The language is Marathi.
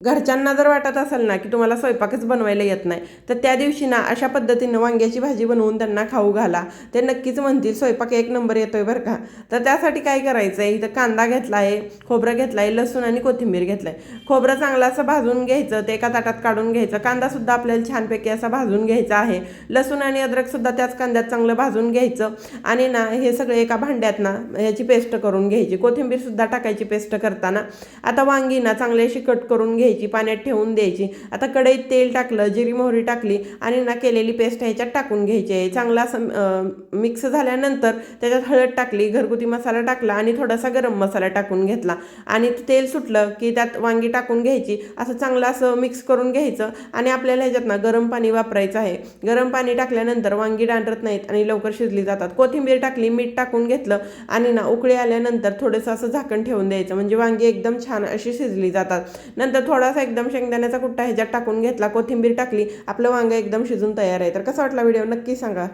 घरच्यांना जर वाटत असेल ना की तुम्हाला स्वयंपाकच बनवायला येत नाही, तर त्या दिवशी ना अशा पद्धतीनं वांग्याची भाजी बनवून त्यांना खाऊ घाला. ते नक्कीच म्हणतील स्वयंपाक एक नंबर येतोय बरं का. तर त्यासाठी काय करायचं आहे, इथं कांदा घेतला आहे, खोबरं घेतलं आहे, लसूण आणि कोथिंबीर घेतलं आहे. खोबरं चांगलं असं भाजून घ्यायचं, ते एका ताटात काढून घ्यायचं. कांदासुद्धा आपल्याला छानपैकी असा भाजून घ्यायचा आहे. लसूण आणि अद्रकसुद्धा त्याच कांद्यात चांगलं भाजून घ्यायचं आणि ना हे सगळं एका भांड्यात ना याची पेस्ट करून घ्यायची. कोथिंबीरसुद्धा टाकायची पेस्ट करताना. आता वांगी ना चांगली अशी कट करून घ्यायची, पाण्यात ठेवून द्यायची. आता कढईत तेल टाकलं, जिरी मोहरी टाकली आणि ना केलेली पेस्ट ह्याच्यात टाकून घ्यायची आहे. चांगला असं मिक्स झाल्यानंतर त्याच्यात हळद टाकली, घरगुती मसाला टाकला आणि थोडासा गरम मसाला टाकून घेतला आणि तेल सुटलं की त्यात वांगी टाकून घ्यायची. असं चांगलं असं मिक्स करून घ्यायचं आणि आपल्याला ह्याच्यात ना गरम पाणी वापरायचं आहे. गरम पाणी टाकल्यानंतर वांगी डांडरत नाहीत आणि लवकर शिजली जातात. कोथिंबीर टाकली, मीठ टाकून घेतलं आणि ना उकळी आल्यानंतर थोडंसं असं झाकण ठेवून द्यायचं, म्हणजे वांगी एकदम छान अशी शिजली जातात. नंतर थोडासा एकदम शेंगदाण्याचा कुट्टा ह्याच्यात टाकून घेतला, कोथिंबीर टाकली, आपलं वांगं एकदम शिजून तयार आहे. तर कसा वाटला व्हिडिओ नक्की सांगा.